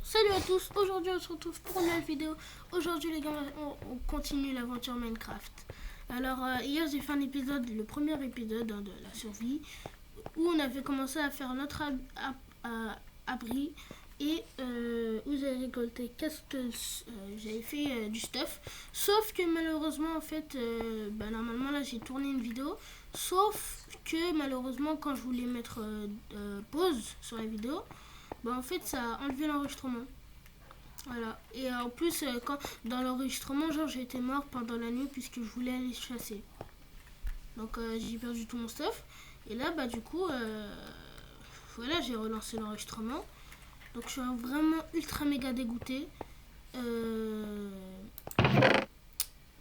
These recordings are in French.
Salut à tous, aujourd'hui on se retrouve pour une nouvelle vidéo. Aujourd'hui les gars, on continue l'aventure Minecraft. Alors hier j'ai fait un épisode, le premier épisode de la survie, où on avait commencé à faire notre abri et où j'avais récolté j'avais fait du stuff. Sauf que malheureusement en fait, normalement là j'ai tourné une vidéo, sauf que malheureusement quand je voulais mettre pause sur la vidéo, en fait ça a enlevé l'enregistrement. Voilà. Et en plus, quand dans l'enregistrement, genre j'étais mort pendant la nuit puisque je voulais aller chasser. Donc j'ai perdu tout mon stuff. Et là, du coup, voilà, j'ai relancé l'enregistrement. Donc je suis vraiment ultra méga dégoûté. Comme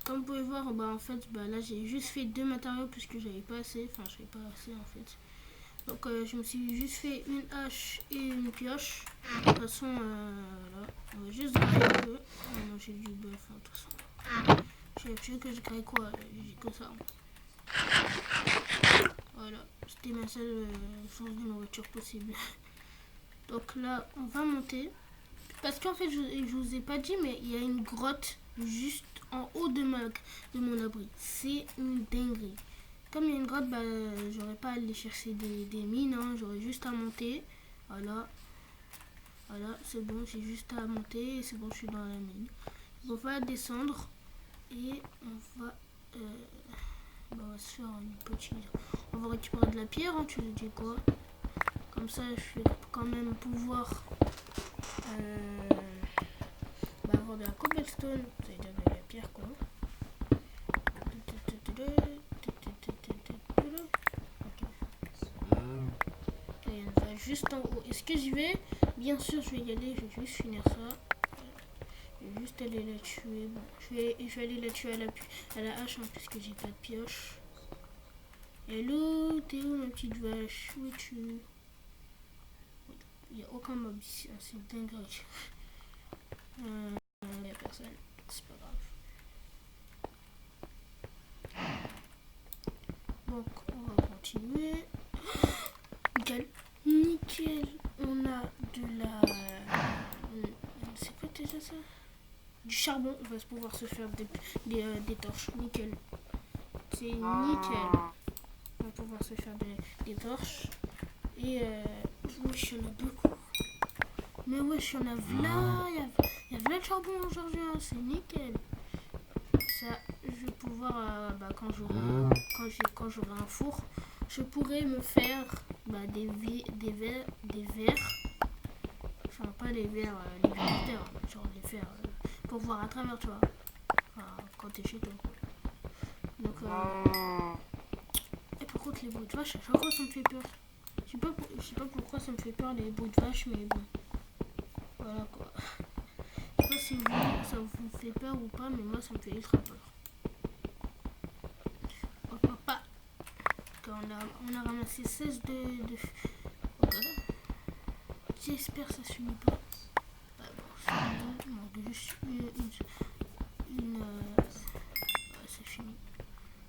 vous pouvez voir, en fait, là j'ai juste fait 2 matériaux puisque j'avais pas assez. Enfin, j'avais pas assez en fait. Donc je me suis juste fait une hache et une pioche. De toute façon, voilà, on va juste grailler un peu. Non, j'ai du bœuf, de toute façon. Je veux que je graille quoi, j'ai que ça. Voilà, c'était ma seule source de nourriture possible. Donc là, on va monter. Parce qu'en fait, je vous ai pas dit, mais il y a une grotte juste en haut de mon abri. C'est une dinguerie. Comme il y a une grotte, j'aurais pas à aller chercher des mines, hein, j'aurais juste à monter. Voilà, c'est bon, j'ai juste à monter et c'est bon, je suis dans la mine. On va descendre et on va se faire une petite... On va récupérer de la pierre, hein, tu veux dire quoi? Comme ça, je vais quand même pouvoir avoir de la cobblestone, c'est-à-dire de la pierre, quoi. Juste en haut. Est-ce que j'y vais? Bien sûr, je vais y aller. Je vais juste finir ça. Je vais juste aller la tuer. Bon, je vais aller la tuer à la hache, hein, puisque j'ai pas de pioche. Hello, t'es où ma petite vache? Où es-tu? Il n'y a aucun mob ici. Hein, c'est dingue. Il n'y a personne. C'est pas grave. Donc, on va continuer. Nickel. Nickel, on a de la... C'est quoi déjà ça? Du charbon, on va pouvoir se faire des torches. Nickel. C'est nickel. On va pouvoir se faire des torches. Et wesh, il y en a beaucoup. Mais wesh, il y en a v'là. Il y a v'là le charbon aujourd'hui, hein. C'est nickel. Ça, je vais pouvoir, quand j'aurai un four, je pourrais me faire des verres. Enfin, pas les verres, les verres, genre les faire pour voir à travers, tu vois. Enfin, quand t'es chez toi. Donc, et par contre, les bruits de vache, à chaque fois, ça me fait peur. Je sais pas pourquoi ça me fait peur, les bruits de vache, mais bon. Voilà, quoi. Je sais pas si vous, ça vous fait peur ou pas, mais moi, ça me fait ultra peur. On a ramassé 16 de... Voilà. J'espère que ça se finit pas. Il manque juste c'est fini.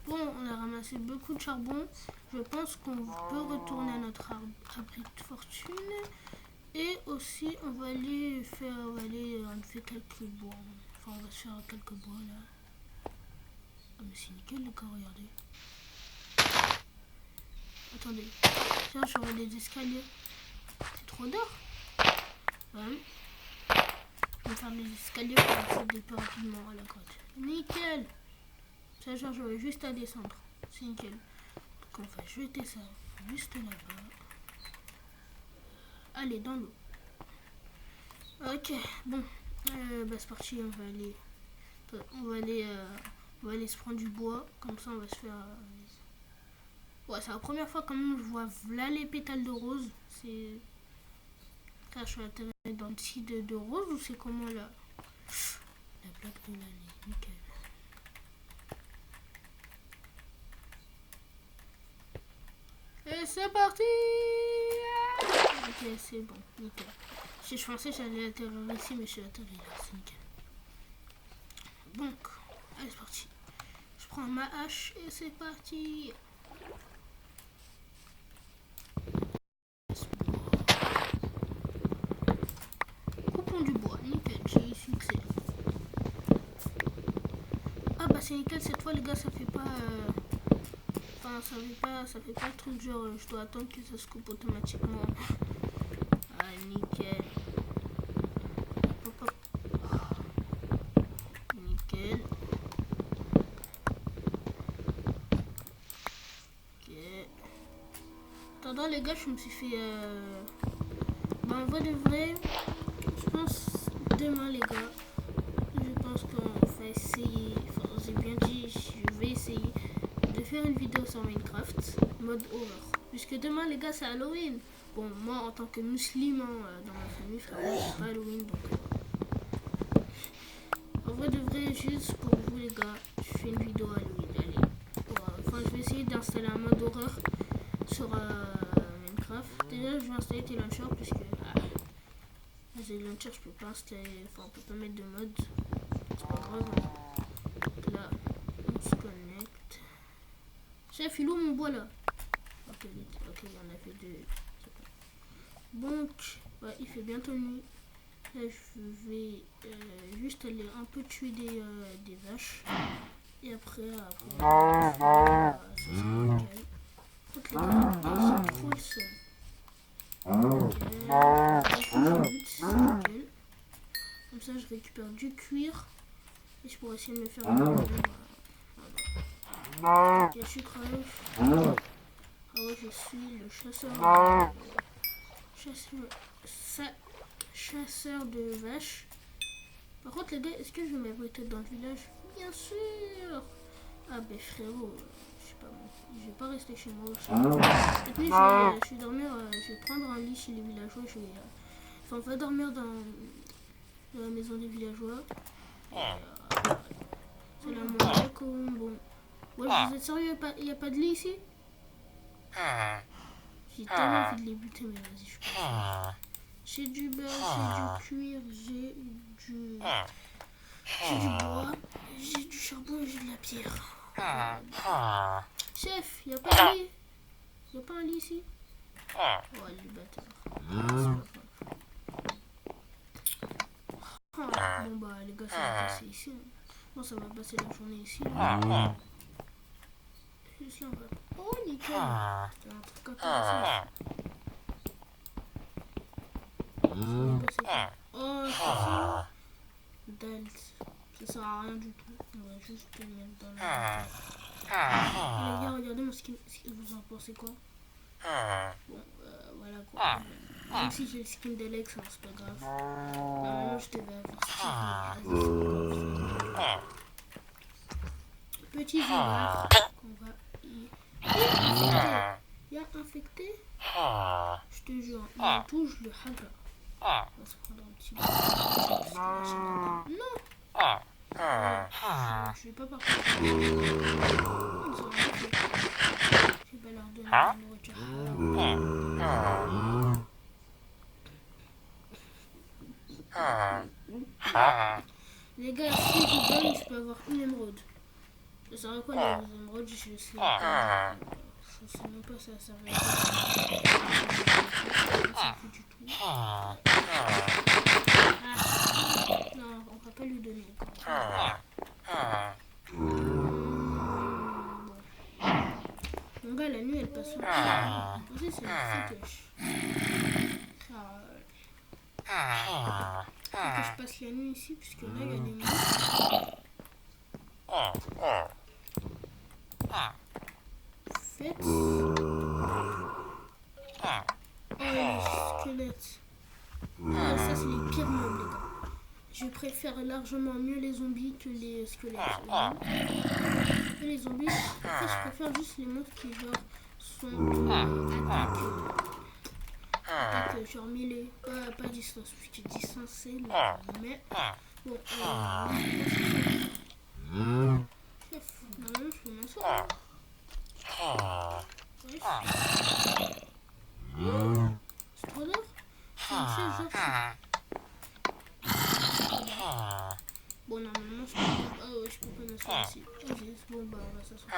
Bon, on a ramassé beaucoup de charbon. Je pense qu'on peut retourner à notre abri de fortune. Et aussi, on va aller faire... On fait quelques bois. Enfin, on va se faire quelques bois, là. Ah, mais c'est nickel, le corps, regardez. Attendez, tiens, j'aurai des escaliers. C'est trop d'or. Ouais. Je vais faire des escaliers pour accéder plus rapidement à la grotte. Nickel. Ça, genre, j'aurai juste à descendre. C'est nickel. Donc, on va jeter ça juste là-bas. Allez, dans l'eau. Ok, bon. C'est parti, on va aller se prendre du bois. Comme ça, on va se faire... Ouais, c'est la première fois quand même que je vois là les pétales de rose. C'est... Là, je suis atterri dans le site de rose ou c'est comment là? La plaque de l'année, nickel. Et c'est parti! Ok, c'est bon, nickel. Si je pensais que j'allais atterrir ici, mais je suis atterri là, c'est nickel. Donc, allez, c'est parti. Je prends ma hache et c'est parti. c'est nickel. Cette fois, les gars, ça fait pas... Enfin, ça fait pas le truc genre je dois attendre que ça se coupe automatiquement. Ah, nickel. Hop, hop. Nickel. Ok. Attendant, les gars, je me suis fait... Bah, en vrai de vrai, je pense demain, les gars, je pense qu'on va essayer... Enfin, j'ai bien dit, je vais essayer de faire une vidéo sur Minecraft, mode horreur. Puisque demain, les gars, c'est Halloween. Bon, moi, en tant que musulman dans ma famille, frérot, c'est pas Halloween, donc... En vrai de vrai, juste pour vous, les gars, je fais une vidéo Halloween, allez. Enfin, je vais essayer d'installer un mode horreur sur Minecraft. Déjà, je vais installer T-Launcher, puisque... les launchers, je peux pas installer... Enfin, on peut pas mettre de mode. C'est pas grave, hein. Donc là, on se connecte. Chef, il est où mon bois là? Ok, il y en a fait deux. Donc, ouais, il fait bientôt nuit. Là, je vais juste aller un peu tuer des vaches. Et après, ça sera nickel. Écoute, les gars, c'est trop le seul. Nickel. Comme ça, je récupère du cuir. Et je pourrais essayer de me faire une armure. Ok, je suis crève. Ah ouais, je suis le chasseur de vaches. Par contre, les gars, est-ce que je vais m'abriter dans le village? Bien sûr. Ah ben frérot, je sais pas moi, je vais pas rester chez moi aussi. Et puis je vais dormir, je vais prendre un lit chez les villageois. Enfin, on va dormir dans la maison des villageois. Salam alaikum. Bon, ouais, vous êtes sérieux, il n'y a pas de lit ici? J'ai tellement envie de les buter, mais vas-y, je pense. J'ai du beurre, j'ai du cuir, j'ai du bois, j'ai du charbon et j'ai de la pierre. Chef, il n'y a pas de lit? Il n'y a pas un lit ici? Oh, les bâtards. Bon bah les gars, ça va passer ici. Bon, ça va passer la journée ici. Juste là, on va... Oh, nickel. Il y a un truc intéressant. Oh, c'est ça. Dalt. Ça sert à rien du tout. On va juste le mettre dans la... Les gars, regardez mon skin. Vous en pensez quoi? Bon, voilà quoi. Même si j'ai le skin d'Alex, hein, c'est pas grave. Normalement, je devais avoir ça. Petit village qu'on va y... Il y a infecté. Je te jure, il touche le haga. On va se prendre un petit peu. Non. Je vais pas partir. Je vais pas leur donner la nourriture. Les gars, si je donne, je peux avoir une émeraude. Ça sert à quoi les émeraudes? Je sais pas. Je sais même pas si ça sert à quoi. Ça fait du tout. Non, on va pas lui donner. Mon gars, la nuit, elle passe au pied. Vous savez, c'est une foutoche. Faut que je passe la nuit ici, puisque là, il y a des monstres. Faites. Oh, les squelettes. Ah, ça, c'est les pires mobs, les gars. Je préfère largement mieux les zombies que les squelettes. Et les zombies, en fait, je préfère juste les monstres qui, genre, sont attaque genre mêlée, pas distance, puisque distance c'est là, mais bon, chef, normalement je fais m'asseoir. C'est trop d'heures? C'est une chaise genre. Bon, normalement je peux pas, oh, ouais, je peux pas m'asseoir ici. Ok, bon bah on va s'asseoir.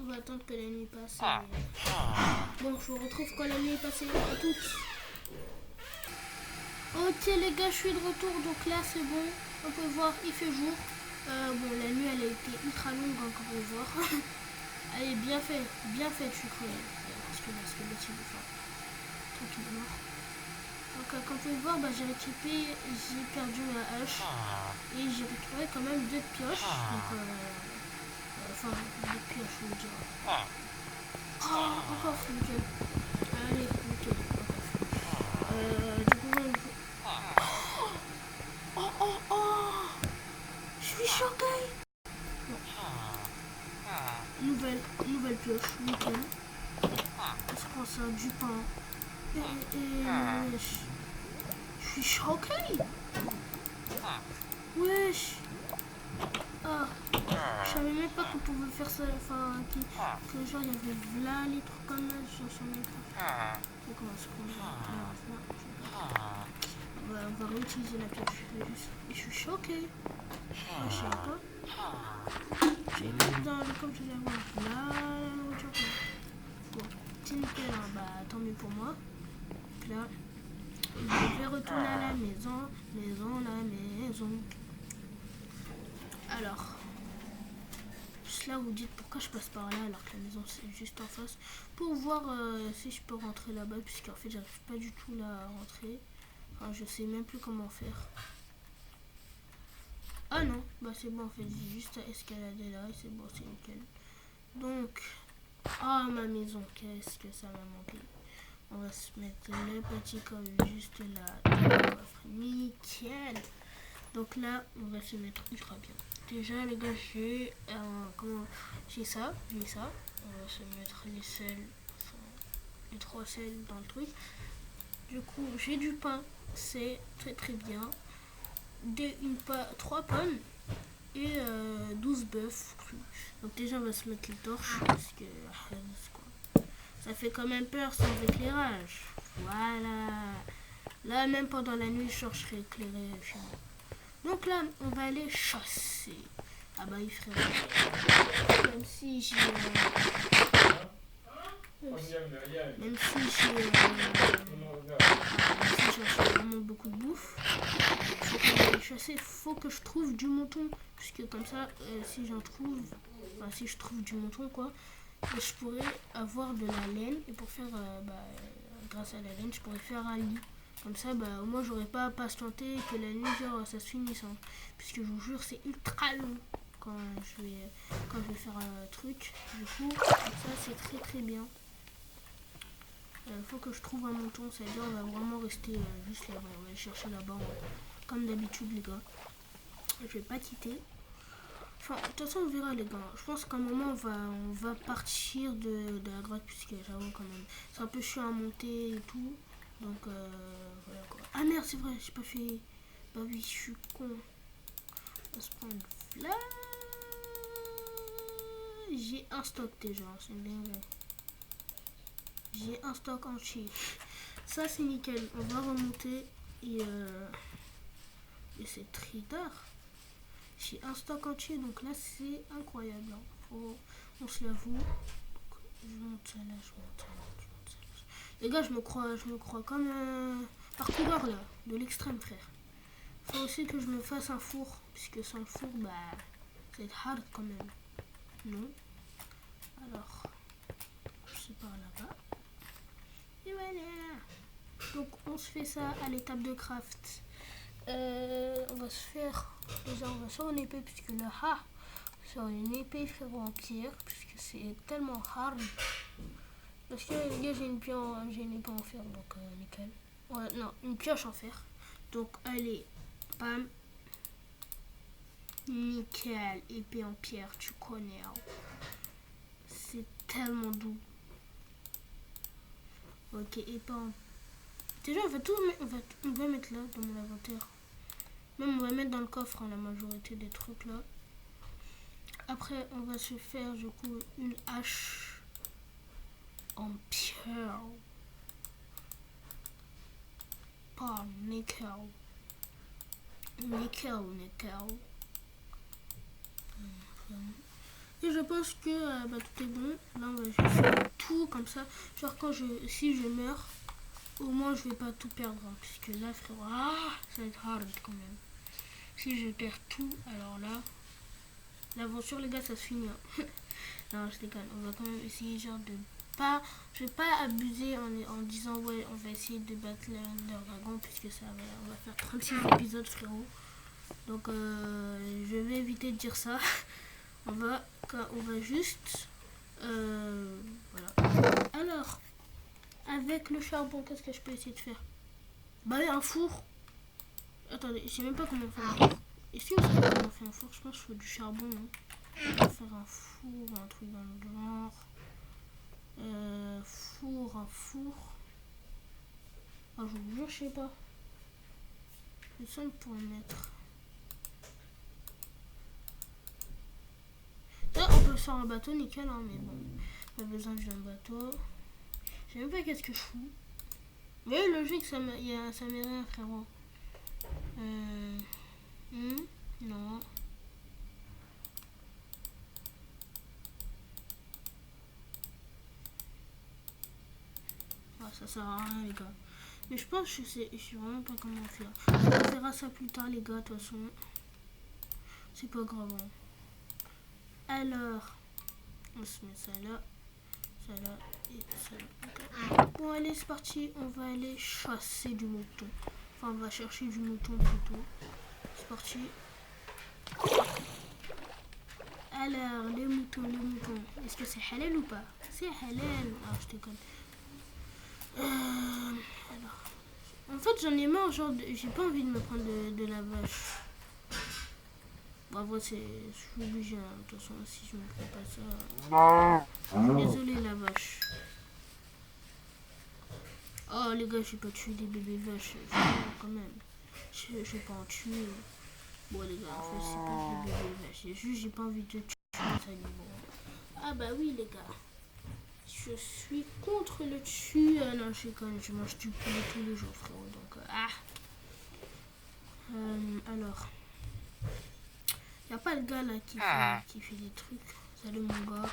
On va attendre que la nuit passe. Bon, je vous retrouve quand la nuit est passée. À toutes. Ok les gars, je suis de retour. Donc là c'est bon. On peut voir, il fait jour. Bon, la nuit, elle a été ultra longue, hein, comme on peut voir. Elle est bien faite, je suis crevé. Parce que là, ce que le il est fort. Donc, il est mort. Donc, comme vous pouvez voir, bah, j'ai perdu ma hache. Et j'ai récupéré quand même 2 pioches. Donc, enfin, 2 pioches, je veux dire. Oh, encore, nickel. Allez, nickel. Du coup, oh, je suis choqué. Nouvelle pioche, nickel. On se prend ça, du pain. Wesh. Je suis choqué. Wesh. Ah. Je savais même pas qu'on pouvait faire ça. Enfin, que genre il y avait là les trucs comme ça sur Minecraft. Donc on va se prendre. On va réutiliser la pioche. Je suis choqué. Je sais pas. J'ai dans le comme je vais avoir là la nourriture. Bon, c'est nickel, hein. Bah tant mieux pour moi. Donc là, je vais retourner à la maison. La maison. Alors, juste là vous dites pourquoi je passe par là alors que la maison c'est juste en face. Pour voir si je peux rentrer là-bas, puisqu'en fait j'arrive pas du tout là à rentrer. Enfin, je sais même plus comment faire. Ah non, bah c'est bon en fait, j'ai juste à escalader là et c'est bon, c'est nickel. Donc, ma maison, qu'est-ce que ça m'a manqué. On va se mettre le petit comme juste là. Nickel. Donc là, on va se mettre ultra bien. Déjà les gars, j'ai ça. On va se mettre les sels, les 3 sels dans le truc. Du coup, j'ai du pain, c'est très très bien. 3 pommes et 12 bœufs crus. Donc déjà on va se mettre les torches parce que ça fait quand même peur sans éclairage. Voilà. Là même pendant la nuit je serai éclairé chez moi. Donc là on va aller chasser. Ah bah il ferait même si j'ai vraiment beaucoup de bouffe. Chasser, faut que je trouve du mouton, puisque comme ça, si je trouve du mouton quoi, je pourrais avoir de la laine et pour faire, grâce à la laine, je pourrais faire un lit. Comme ça, au moins j'aurais pas à patienter que la nuit genre ça se finisse, hein, puisque je vous jure c'est ultra long quand je vais faire un truc. Du coup, ça c'est très très bien. Faut que je trouve un mouton, c'est-à-dire on va vraiment rester juste là-bas, on va aller chercher là-bas. Comme d'habitude les gars, je vais pas quitter. Enfin, de toute façon on verra les gars. Je pense qu'à un moment on va partir de la grotte, puisque j'avoue quand même c'est un peu chiant à monter et tout. Donc voilà quoi. Ah merde c'est vrai, j'ai pas fait. Bah oui je suis con. On va se prendre là. J'ai un stock déjà, c'est bien vrai. J'ai un stock entier. Ça c'est nickel. On va remonter et c'est très tard. J'ai un stock entier, donc là c'est incroyable. Hein. On se l'avoue. Je monte là, je monte là. Les gars, je me crois comme un parcoureur là, de l'extrême frère. Faut aussi que je me fasse un four, puisque sans le four, c'est hard quand même. Non. Alors, je sais par là-bas. Et voilà. Donc on se fait ça à l'étape de craft. On va se faire, déjà on va sur une épée, puisque là, sur une épée frérot en pierre, puisque c'est tellement hard. Parce que les gars, j'ai une épée en fer, donc nickel. Ouais, non, une pioche en fer. Donc allez, bam. Nickel, épée en pierre, tu connais. Hein. C'est tellement doux. Ok, épée en... Déjà, on va mettre là, dans mon inventaire. Même on va mettre dans le coffre, hein, la majorité des trucs là. Après, on va se faire du coup une hache en pierre. Pas nickel. Nickel. Et je pense que tout est bon. Là, on va juste faire tout comme ça. Genre, si je meurs, au moins je vais pas tout perdre. Hein, puisque là, frérot, ça va être hard quand même. Si je perds tout, alors là, l'aventure les gars, ça se finit. Hein. Non, je déconne. On va quand même essayer genre de pas... Je vais pas abuser en disant ouais, on va essayer de battre l'Ender Dragon puisque ça va, on va faire 36 épisodes frérot. Donc je vais éviter de dire ça. On va juste... voilà. Alors, avec le charbon, qu'est-ce que je peux essayer de faire? Bah oui, un four. Attendez, je sais même pas comment on fait un four. Est-ce que vous savez comment on fait un four? Je pense qu'il faut du charbon, non? On va faire un four, un truc dans le genre. Un four. Ah, je vous jure, je sais pas. Le seul pour le mettre. Là, on peut faire un bateau, nickel, hein, mais bon. On a besoin d'un bateau. Je sais même pas qu'est-ce que je fous. Vous voyez, logique, ça m'est rien, frérot. Non. Ah, ça sert à rien, les gars. Mais je pense que je sais vraiment pas comment faire. On verra ça plus tard, les gars, de toute façon. C'est pas grave. Hein. Alors, on se met ça là et ça là. Okay. Bon, allez, c'est parti. On va aller chasser du mouton. Enfin, on va chercher du mouton plutôt. C'est parti. Alors, les moutons. Est-ce que c'est halal ou pas? C'est halal. Ah, je déconne. Alors, en fait, j'en ai marre, genre, j'ai pas envie de me prendre de la vache. Bon, après, je suis obligée, hein. De toute façon, si je me prends pas ça... Désolé, la vache. Oh, les gars, j'ai pas tué des bébés vaches. Quand même. Je vais pas en tuer. Bon, les gars, en fait, c'est pas des bébés vaches. C'est juste, j'ai pas envie de tuer les animaux. Ah, bah oui, les gars. Je suis contre le tue. Non, je sais quand même, je mange du poulet tous les jours, frérot. Donc, alors. Y a pas le gars là qui fait des trucs. Salut mon gars.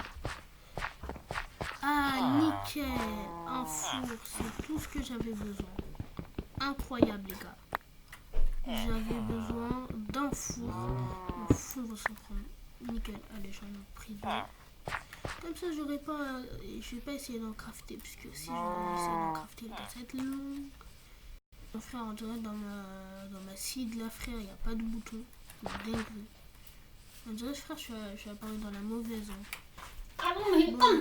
Ah, nickel. Un four, c'est tout ce que j'avais besoin. Incroyable, les gars. J'avais besoin d'un four. Un four va s'en prendre. Nickel. Allez, j'en ai pris deux. Comme ça, j'aurais pas. Je vais pas essayer d'en crafter. Puisque si je vais essayer d'en crafter, ça va être long. Mon frère, on dirait dans ma seed là, frère, il n'y a pas de bouton. C'est dingue. On dirait, frère, je suis apparu dans la mauvaise. Hein. Ah non, mais bon, de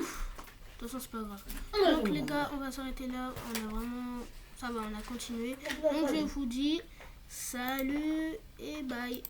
toute façon, c'est pas grave. Donc, les gars, on va s'arrêter là. On a vraiment. Ça va, on a continué. Donc, je vous dis salut et bye.